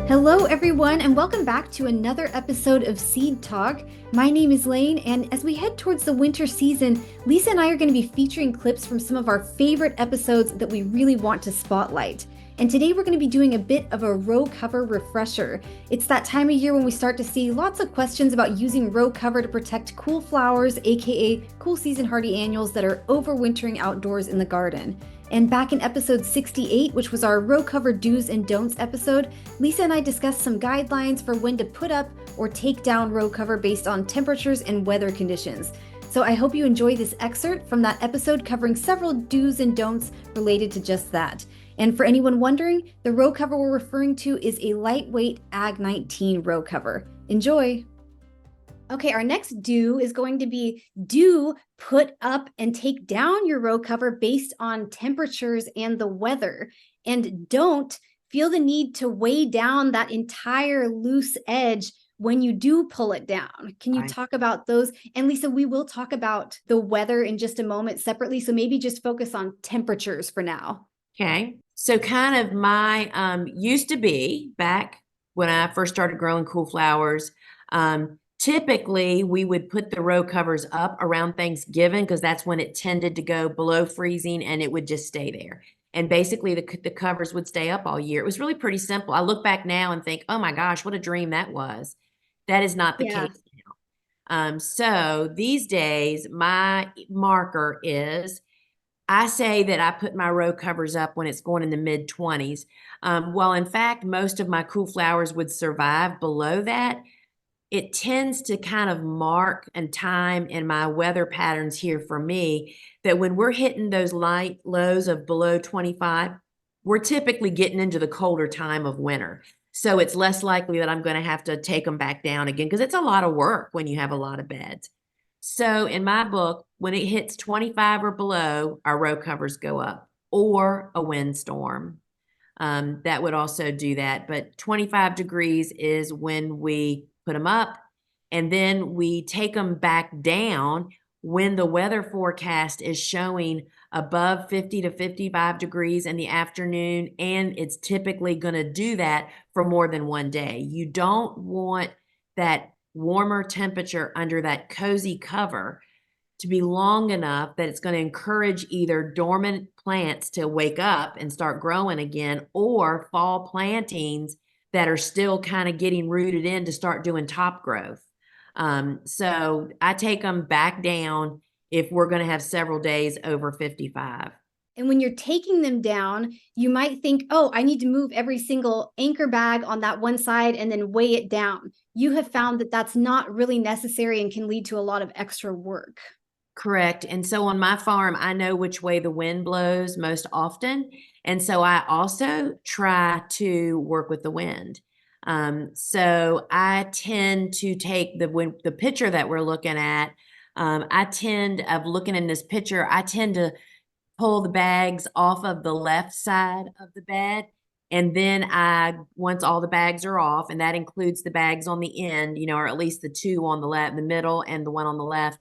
Hello, everyone, and welcome back to another episode of Seed Talk. My name is Layne, and as we head towards the winter season, Lisa and I are going to be featuring clips from some of our favorite episodes that we really want to spotlight. And today we're going to be doing a bit of a row cover refresher. It's that time of year when we start to see lots of questions about using row cover to protect cool flowers, aka cool season hardy annuals that are overwintering outdoors in the garden. And back in episode 68, which was our row cover do's and don'ts episode, Lisa and I discussed some guidelines for when to put up or take down row cover based on temperatures and weather conditions. So I hope you enjoy this excerpt from that episode covering several do's and don'ts related to just that. And for anyone wondering, the row cover we're referring to is a lightweight Ag 19 row cover. Enjoy! Okay, our next do is going to be do put up and take down your row cover based on temperatures and the weather. And don't feel the need to weigh down that entire loose edge when you do pull it down. Can you talk about those? And Lisa, we will talk about the weather in just a moment separately. So maybe just focus on temperatures for now. Okay. So kind of my used to be back when I first started growing cool flowers. Typically, we would put the row covers up around Thanksgiving because that's when it tended to go below freezing and it would just stay there. And basically, the covers would stay up all year. It was really pretty simple. I look back now and think, oh my gosh, what a dream that was. That is not the Yeah. case now. So these days, my marker is I say that I put my row covers up when it's going in the mid 20s. While in fact, most of my cool flowers would survive below that, it tends to kind of mark and time in my weather patterns here for me that when we're hitting those light lows of below 25, we're typically getting into the colder time of winter. So it's less likely that I'm going to have to take them back down again because it's a lot of work when you have a lot of beds. So in my book, when it hits 25 or below, our row covers go up or a windstorm. That would also do that. But 25 degrees is when we put them up and then we take them back down when the weather forecast is showing above 50 to 55 degrees in the afternoon. And it's typically going to do that for more than one day. You don't want that warmer temperature under that cozy cover to be long enough that it's going to encourage either dormant plants to wake up and start growing again or fall plantings that are still kind of getting rooted in to start doing top growth. So I take them back down if we're going to have several days over 55. And when you're taking them down, you might think, oh, I need to move every single anchor bag on that one side and then weigh it down. You have found that that's not really necessary and can lead to a lot of extra work. Correct. And so on my farm, I know which way the wind blows most often. And so I also try to work with the wind. So I tend to take the picture that we're looking at. Of looking in this picture, I tend to pull the bags off of the left side of the bed. And then once all the bags are off, and that includes the bags on the end, or at least the two on the left, the middle and the one on the left,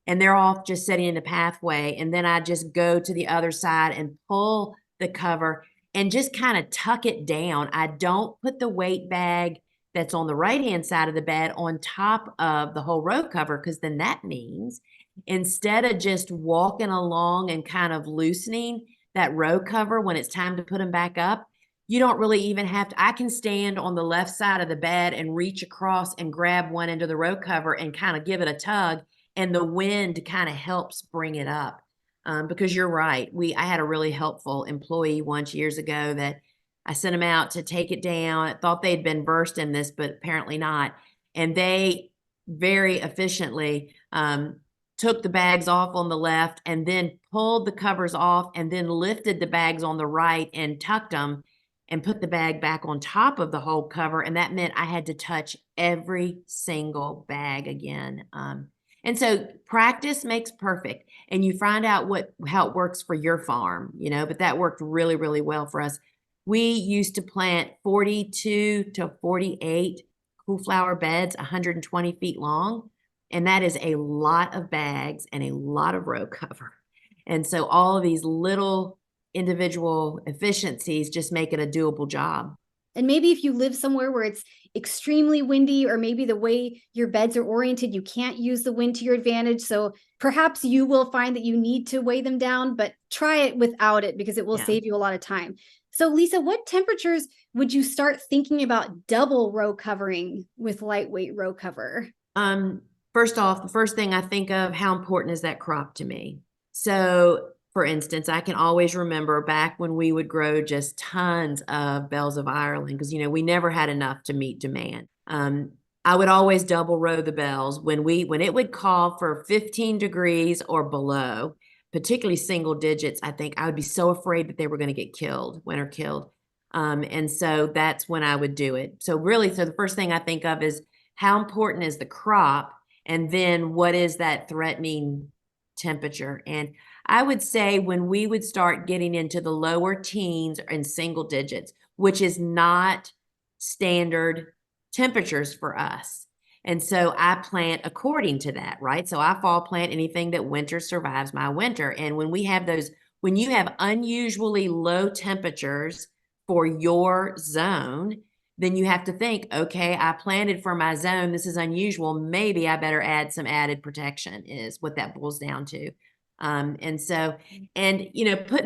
and they're all just sitting in the pathway. And then I just go to the other side and pull the cover and just kind of tuck it down. I don't put the weight bag that's on the right-hand side of the bed on top of the whole row cover because then that means instead of just walking along and kind of loosening that row cover when it's time to put them back up, you don't really even have to. I can stand on the left side of the bed and reach across and grab one end of the row cover and kind of give it a tug, and the wind kind of helps bring it up. Because you're right. I had a really helpful employee once years ago that I sent them out to take it down. I thought they'd been versed in this, but apparently not. And they very efficiently took the bags off on the left and then pulled the covers off and then lifted the bags on the right and tucked them and put the bag back on top of the whole cover. And that meant I had to touch every single bag again. And so practice makes perfect, and you find out how it works for your farm, but that worked really, really well for us. We used to plant 42 to 48 cool flower beds, 120 feet long. And that is a lot of bags and a lot of row cover. And so all of these little individual efficiencies just make it a doable job. And maybe if you live somewhere where it's extremely windy, or maybe the way your beds are oriented, you can't use the wind to your advantage. So perhaps you will find that you need to weigh them down, but try it without it because it will Yeah. save you a lot of time. So, Lisa, what temperatures would you start thinking about double row covering with lightweight row cover? Um, First off, the first thing I think of, how important is that crop to me? So, for instance, I can always remember back when we would grow just tons of bells of Ireland because we never had enough to meet demand. I would always double row the bells when it would call for 15 degrees or below, particularly single digits. I think I would be so afraid that they were going to get killed, winter killed. And so that's when I would do it. So really, so the first thing I think of is how important is the crop, and then what is that threatening temperature. And I would say when we would start getting into the lower teens and single digits, which is not standard temperatures for us. And so I plant according to that, right? So I fall plant anything that winter survives my winter. And when you have unusually low temperatures for your zone, then you have to think, okay, I planted for my zone. This is unusual. Maybe I better add some added protection, is what that boils down to. Putting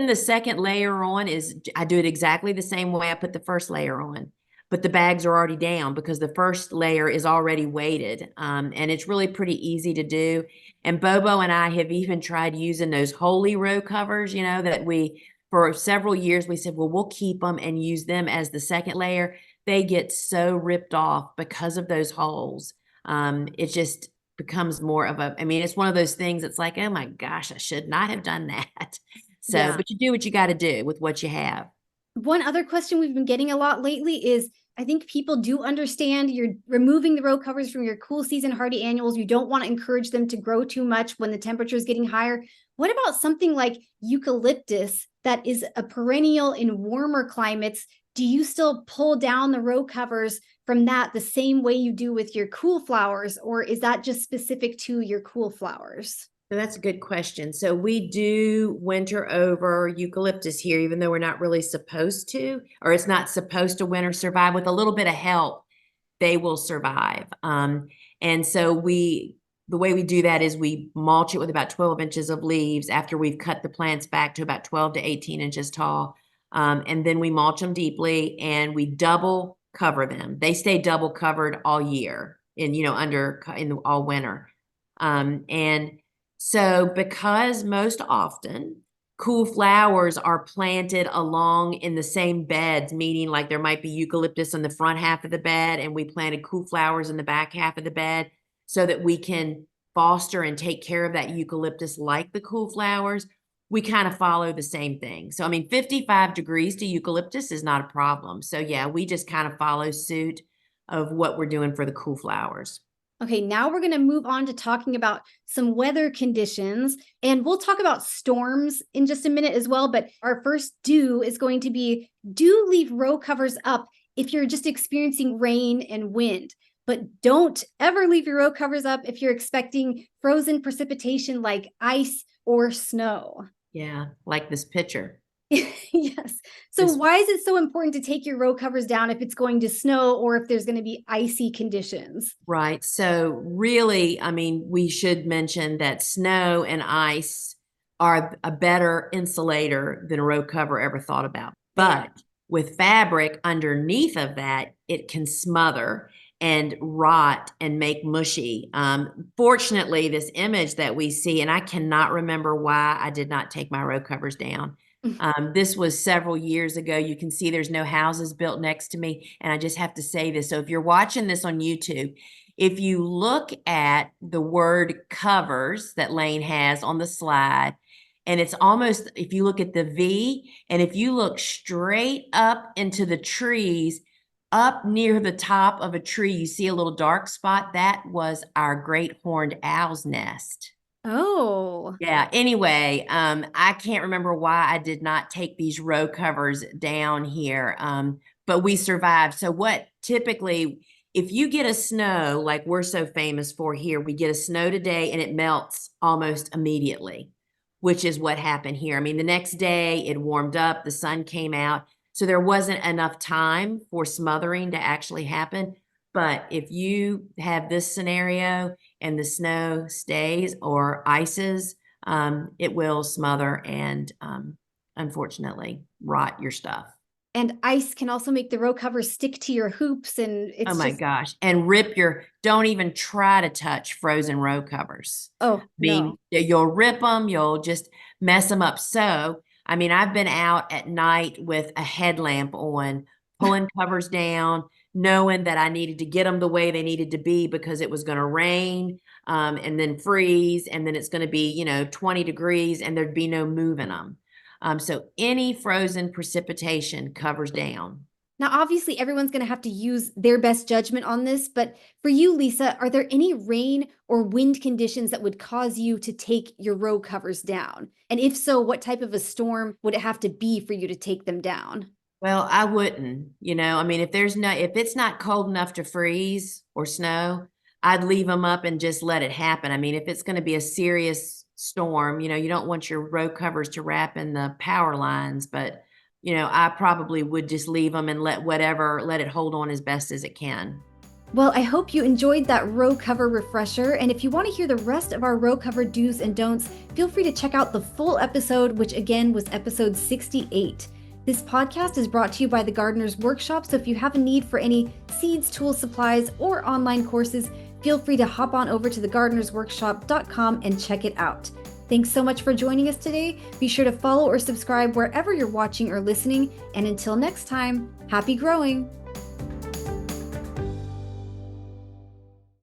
the second layer on I do it exactly the same way I put the first layer on, but the bags are already down because the first layer is already weighted. And it's really pretty easy to do. And Bobo and I have even tried using those holy row covers, that for several years, we said, well, we'll keep them and use them as the second layer. They get so ripped off because of those holes. It just becomes more of it's one of those things that's like, oh my gosh, I should not have done that. So, Yeah. but you do what you got to do with what you have. One other question we've been getting a lot lately is, I think people do understand you're removing the row covers from your cool season hardy annuals. You don't want to encourage them to grow too much when the temperature is getting higher. What about something like eucalyptus that is a perennial in warmer climates? Do you still pull down the row covers from that the same way you do with your cool flowers, or is that just specific to your cool flowers? So that's a good question. So we do winter over eucalyptus here, even though we're not really supposed to, or it's not supposed to winter survive. With a little bit of help, they will survive. And so the way we do that is we mulch it with about 12 inches of leaves after we've cut the plants back to about 12 to 18 inches tall. And then we mulch them deeply and we double cover them. They stay double covered all year in all winter. And so because most often cool flowers are planted along in the same beds, meaning like there might be eucalyptus in the front half of the bed and we planted cool flowers in the back half of the bed so that we can foster and take care of that eucalyptus like the cool flowers. We kind of follow the same thing. So, 55 degrees to eucalyptus is not a problem. So, yeah, we just kind of follow suit of what we're doing for the cool flowers. Okay, now we're going to move on to talking about some weather conditions, and we'll talk about storms in just a minute as well. But our first do is going to be, do leave row covers up if you're just experiencing rain and wind, but don't ever leave your row covers up if you're expecting frozen precipitation like ice or snow. Yeah, like this picture. Yes. So This why is it so important to take your row covers down if it's going to snow or if there's going to be icy conditions? Right. So really, we should mention that snow and ice are a better insulator than a row cover ever thought about. They But are. with fabric underneath of that, it can smother and rot and make mushy. Fortunately, this image that we see, and I cannot remember why I did not take my row covers down. This was several years ago. You can see there's no houses built next to me. And I just have to say this. So if you're watching this on YouTube, if you look at the word covers that Layne has on the slide, and it's almost, if you look at the V, and if you look straight up into the trees, up near the top of a tree, you see a little dark spot. That was our great horned owl's nest. Oh, Yeah. Anyway, I can't remember why I did not take these row covers down here, but we survived. So what typically, if you get a snow like we're so famous for here, we get a snow today and it melts almost immediately, which is what happened here. The next day it warmed up, the sun came out. So there wasn't enough time for smothering to actually happen. But if you have this scenario and the snow stays or ices, it will smother and unfortunately rot your stuff. And ice can also make the row cover stick to your hoops, and Oh it's my just, gosh. And don't even try to touch frozen row covers. oh, I no. mean, you'll rip them, you'll just mess them up. So, I mean, I've been out at night with a headlamp on, pulling covers down, knowing that I needed to get them the way they needed to be because it was going to rain, and then freeze, and then it's going to be, 20 degrees, and there'd be no moving them. So any frozen precipitation covers down. Now, obviously, everyone's going to have to use their best judgment on this, but for you, Lisa, are there any rain or wind conditions that would cause you to take your row covers down? And if so, what type of a storm would it have to be for you to take them down? Well, I wouldn't, I mean, if it's not cold enough to freeze or snow, I'd leave them up and just let it happen. I mean, if it's going to be a serious storm, you don't want your row covers to wrap in the power lines, but I probably would just leave them and let it hold on as best as it can. Well, I hope you enjoyed that row cover refresher. And if you want to hear the rest of our row cover do's and don'ts, feel free to check out the full episode, which again was episode 68. This podcast is brought to you by the Gardener's Workshop. So if you have a need for any seeds, tools, supplies, or online courses, feel free to hop on over to thegardenersworkshop.com and check it out. Thanks so much for joining us today. Be sure to follow or subscribe wherever you're watching or listening. And until next time, happy growing!